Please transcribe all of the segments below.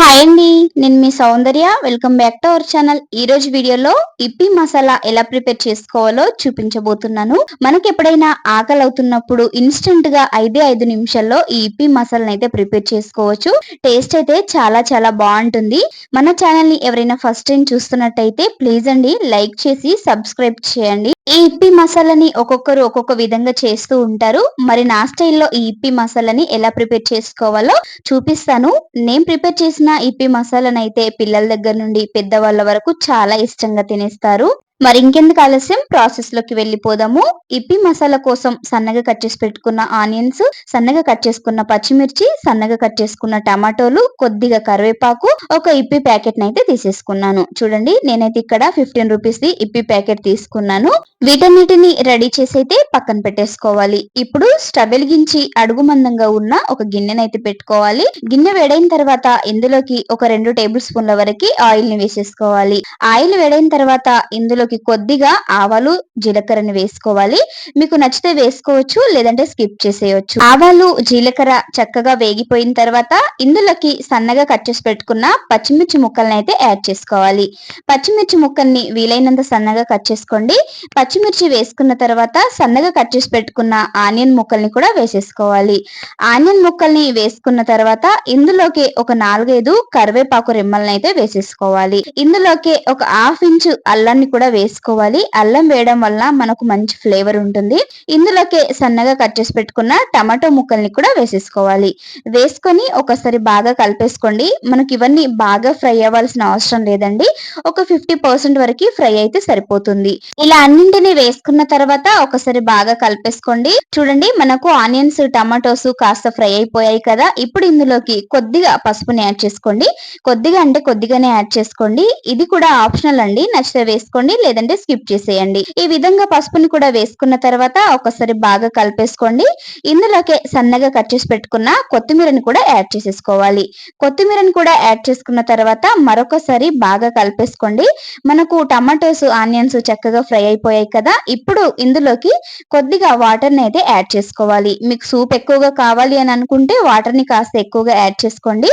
Hi అండి, నేను మీ Soundarya. Welcome back to our channel. ఈ రోజు వీడియోలో ఇప్పి మసాలా ఎలా ప్రిపేర్ చేసుకోవాలో చూపించబోతున్నాను. మనకి ఎప్పుడైనా ఆకలి అవుతున్నప్పుడు ఇన్స్టెంట్ గా 5 నిమిషాల్లో ఈ ఇప్పి మసాలాని అయితే ప్రిపేర్ చేసుకోవచ్చు. టేస్ట్ అయితే చాలా చాలా బాగుంటుంది. మన ఛానల్ ని ఎవరైనా ఫస్ట్ టైం చూస్తున్నట్టయితే ప్లీజ్ అండి లైక్ చేసి సబ్స్క్రైబ్ చేయండి. ఈ ఇప్పి మసాలాని ఒక్కొక్కరు ఒక్కొక్క విధంగా చేస్తూ ఉంటారు. మరి నా స్టైల్లో ఈ ఇప్పి మసాలాని ఎలా ప్రిపేర్ చేసుకోవాలో చూపిస్తాను. నేను ప్రిపేర్ చేసిన ఇప్పి మసాలాను అయితే పిల్లల దగ్గర నుండి పెద్దవాళ్ళ వరకు చాలా ఇష్టంగా తినేస్తారు. మరి ఇంకెందుకు ఆలస్యం, ప్రాసెస్ లోకి వెళ్ళిపోదాము. ఇప్పి మసాలా కోసం సన్నగా కట్ చేసి పెట్టుకున్న ఆనియన్స్, సన్నగా కట్ చేసుకున్న పచ్చిమిర్చి, సన్నగా కట్ చేసుకున్న టమాటోలు, కొద్దిగా కరివేపాకు, ఒక ఇప్పి ప్యాకెట్ అయితే తీసేసుకున్నాను. చూడండి, నేనైతే ఇక్కడ 15 రూపీస్ ది ఇప్పి ప్యాకెట్ తీసుకున్నాను. వీటన్నిటిని రెడీ చేసి అయితే పక్కన పెట్టేసుకోవాలి. ఇప్పుడు స్టవ్ వెలిగించి అడుగు మందంగా ఉన్న ఒక గిన్నెనైతే పెట్టుకోవాలి. గిన్నె వేడైన తర్వాత ఇందులోకి ఒక 2 టేబుల్ స్పూన్ల వరకు ఆయిల్ ని వేసేసుకోవాలి. ఆయిల్ వేడైన తర్వాత ఇందులోకి కొద్దిగా ఆవాలు, జీలకర్రని వేసుకోవాలి. మీకు నచ్చితే వేసుకోవచ్చు, లేదంటే స్కిప్ చేసేయచ్చు. ఆవాలు, జీలకర్ర చక్కగా వేగిపోయిన తర్వాత ఇందులోకి సన్నగా కట్ చేసి పెట్టుకున్న పచ్చిమిర్చి ముక్కల్ని అయితే యాడ్ చేసుకోవాలి. పచ్చిమిర్చి ముక్కల్ని వీలైనంత సన్నగా కట్ చేసుకోండి. పచ్చిమిర్చి వేసుకున్న తర్వాత సన్నగా కట్ చేసి పెట్టుకున్న ఆనియన్ ముక్కల్ని కూడా వేసేసుకోవాలి. ఆనియన్ ముక్కల్ని వేసుకున్న తర్వాత ఇందులోకి ఒక 4-5 కరివేపాకు రెమ్మల్ని అయితే వేసేసుకోవాలి. ఇందులోకి ఒక హాఫ్ ఇంచు అల్లాన్ని కూడా వేసుకోవాలి. అల్లం వేయడం వల్ల మనకు మంచి ఫ్లేవర్ ఉంటుంది. ఇందులోకి సన్నగా కట్ చేసి పెట్టుకున్న టమాటో ముక్కల్ని కూడా వేసేసుకోవాలి. వేసుకొని ఒకసారి బాగా కలిపేసుకోండి. మనకి ఇవన్నీ బాగా ఫ్రై అవ్వాల్సిన అవసరం లేదండి. ఒక 50% వరకు ఫ్రై అయితే సరిపోతుంది. ఇలా అన్నింటినీ వేసుకున్న తర్వాత ఒకసారి బాగా కలిపేసుకోండి. చూడండి, మనకు ఆనియన్స్, టమాటోస్ కాస్త ఫ్రై అయిపోయాయి కదా. ఇప్పుడు ఇందులోకి కొద్దిగా పసుపుని యాడ్ చేసుకోండి. కొద్దిగా అంటే కొద్దిగానే యాడ్ చేసుకోండి. ఇది కూడా ఆప్షనల్ అండి, నచ్చితే వేసుకోండి, లేదంటే స్కిప్ చేసేయండి. ఈ విధంగా పసుపుని కూడా వేసుకున్న తర్వాత ఒకసారి బాగా కలిపేసుకోండి. ఇందులోకి సన్నగా కట్ చేసి పెట్టుకున్న కొత్తిమీరని కూడా యాడ్ చేసేసుకోవాలి. కొత్తిమీరని కూడా యాడ్ చేసుకున్న తర్వాత మరొకసారి బాగా కలిపేసుకోండి. మనకు టమాటోస్, ఆనియన్స్ చక్కగా ఫ్రై అయిపోయాయి కదా. ఇప్పుడు ఇందులోకి కొద్దిగా వాటర్ ని అయితే యాడ్ చేసుకోవాలి. మీకు సూప్ ఎక్కువగా కావాలి అని అనుకుంటే వాటర్ ని కాస్త ఎక్కువగా యాడ్ చేసుకోండి.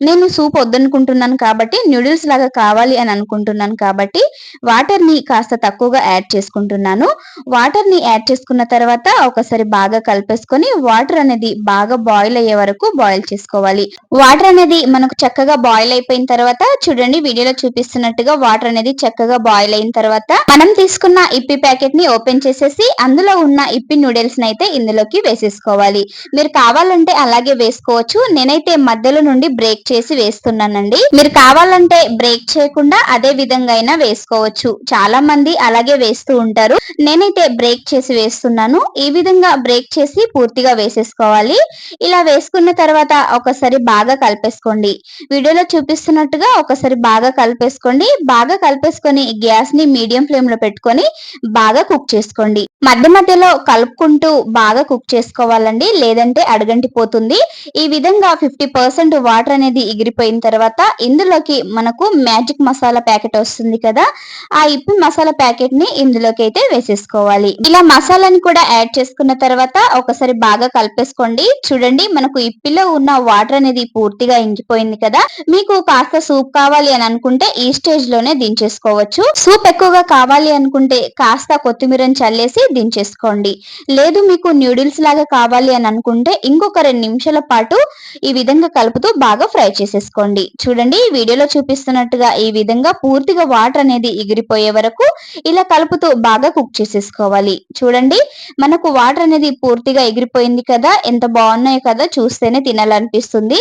నేను సూప్ వద్దనుకుంటున్నాను కాబట్టి, న్యూడిల్స్ లాగా కావాలి అని అనుకుంటున్నాను కాబట్టి వాటర్ ని కాస్త తక్కువగా యాడ్ చేసుకుంటున్నాను. వాటర్ ని యాడ్ చేసుకున్న తర్వాత ఒకసారి బాగా కలిపేసుకొని వాటర్ అనేది బాగా బాయిల్ అయ్యే వరకు బాయిల్ చేసుకోవాలి. వాటర్ అనేది మనకు చక్కగా బాయిల్ అయిపోయిన తర్వాత చూడండి, వీడియోలో చూపిస్తున్నట్టుగా వాటర్ అనేది చక్కగా బాయిల్ అయిన తర్వాత మనం తీసుకున్న ఇప్పి ప్యాకెట్ ని ఓపెన్ చేసేసి అందులో ఉన్న ఇప్పి నూడిల్స్ ని అయితే ఇందులోకి వేసేసుకోవాలి. మీరు కావాలంటే అలాగే వేసుకోవచ్చు. నేనైతే మధ్యలో నుండి బ్రేక్ చేసి వేస్తున్నానండి. మీరు కావాలంటే బ్రేక్ చేయకుండా అదే విధంగా అయినా వేసుకోవచ్చు. చాలా మంది అలాగే వేస్తూ ఉంటారు. నేనైతే బ్రేక్ చేసి వేస్తున్నాను. ఈ విధంగా బ్రేక్ చేసి పూర్తిగా వేసేసుకోవాలి. ఇలా వేసుకున్న తర్వాత ఒకసారి బాగా కలిపేసుకోండి. వీడియోలో చూపిస్తున్నట్టుగా ఒకసారి బాగా కలిపేసుకోండి. బాగా కలిపేసుకొని గ్యాస్ ని మీడియం ఫ్లేమ్ లో పెట్టుకొని బాగా కుక్ చేసుకోండి. మధ్య మధ్యలో కలుపుకుంటూ బాగా కుక్ చేసుకోవాలండి, లేదంటే అడుగంటిపోతుంది. ఈ విధంగా 50% వాటర్ అనేది ఎగిరిపోయిన తర్వాత ఇందులోకి మనకు మ్యాజిక్ మసాలా ప్యాకెట్ వస్తుంది కదా, ఆ ఇప్పి మసాలా ప్యాకెట్ ని ఇందులోకి అయితే వేసేసుకోవాలి. ఇలా మసాలాని కూడా యాడ్ చేసుకున్న తర్వాత ఒకసారి బాగా కలిపేసుకోండి. చూడండి, మనకు ఇప్పిలో ఉన్న వాటర్ అనేది పూర్తిగా ఇంకిపోయింది కదా. మీకు కాస్త సూప్ కావాలి అని అనుకుంటే ఈ స్టేజ్ లోనే దించేసుకోవచ్చు. సూప్ ఎక్కువగా కావాలి అనుకుంటే కాస్త కొత్తిమీరని చల్లేసి దించేసుకోండి. లేదు మీకు న్యూడిల్స్ లాగా కావాలి అని అనుకుంటే ఇంకొక 2 నిమిషాల పాటు ఈ విధంగా కలుపుతూ బాగా ఫ్రై చేసేసుకోండి. చూడండి, వీడియోలో చూపిస్తున్నట్టుగా ఈ విధంగా పూర్తిగా వాటర్ అనేది ఎగిరిపోయే వరకు ఇలా కలుపుతూ బాగా కుక్ చేసేసుకోవాలి. చూడండి, మనకు వాటర్ అనేది పూర్తిగా ఎగిరిపోయింది కదా. ఎంత బాగున్నాయో కదా, చూస్తేనే తినాలనిపిస్తుంది.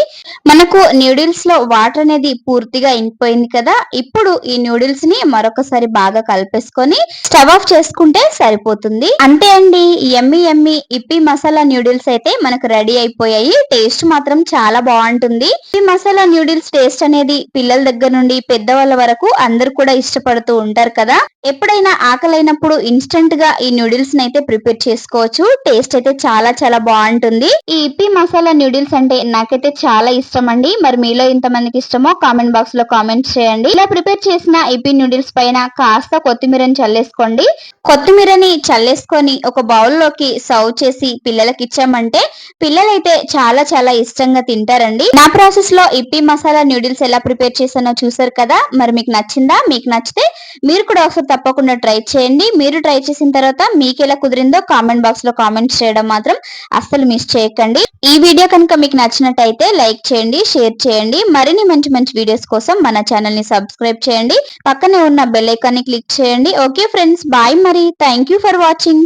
మనకు న్యూడిల్స్ లో వాటర్ అనేది పూర్తిగా ఇంకిపోయింది కదా. ఇప్పుడు ఈ న్యూడిల్స్ ని మరొకసారి బాగా కలిపేసుకొని స్టవ్ ఆఫ్ చేసుకుంటే సరిపోతుంది. అంతే అండి, యమ్మీ యమ్మీ ఇప్పి మసాలా న్యూడిల్స్ అయితే మనకు రెడీ అయిపోయాయి. టేస్ట్ మాత్రం చాలా బాగుంటుంది. ఈ మసాలా న్యూడిల్స్ టేస్ట్ అనేది పిల్లల దగ్గర నుండి పెద్దవాళ్ళ వరకు అందరు కూడా ఇష్టపడుతూ ఉంటారు కదా. ఎప్పుడైనా ఆకలైనప్పుడు ఇన్స్టెంట్ గా ఈ నూడిల్స్ అయితే ప్రిపేర్ చేసుకోవచ్చు. టేస్ట్ అయితే చాలా చాలా బాగుంటుంది. ఈ ఇప్పి మసాలా నూడిల్స్ అంటే నాకైతే చాలా ఇష్టం అండి. మరి మీలో ఇంతమందికి ఇష్టమో కామెంట్ బాక్స్ లో కామెంట్ చేయండి. ఇలా ప్రిపేర్ చేసిన ఇప్పి నూడిల్స్ పైన కాస్త కొత్తిమీరని చల్లేసుకోండి. కొత్తిమీరని చల్లేసుకొని ఒక బౌల్లోకి సర్వ్ చేసి పిల్లలకి ఇచ్చామంటే పిల్లలైతే చాలా చాలా ఇష్టంగా తింటారండి. నా ప్రాసెస్ లో ఇప్పి మసాలా నూడిల్స్ ఎలా ప్రిపేర్ చేశానో చూసారు కదా. మరి మీకు నచ్చిందా? మీకు నచ్చితే మీరు కూడా ఒకసారి తప్పకుండా ట్రై చేయండి. మీరు ట్రై చేసిన తర్వాత మీకు ఎలా కుదిరిందో కామెంట్ బాక్స్ లో కామెంట్ చేయడం మాత్రం అస్సలు మిస్ చేయకండి. ఈ వీడియో కనుక మీకు నచ్చినట్టయితే లైక్ చేయండి, షేర్ చేయండి. మరిన్ని మంచి మంచి వీడియోస్ కోసం మన ఛానల్ ని సబ్స్క్రైబ్ చేయండి. పక్కనే ఉన్న బెల్ ఐకాన్ ని క్లిక్ చేయండి. Okay friends, bye. మరి థ్యాంక్ యూ ఫర్ వాచింగ్.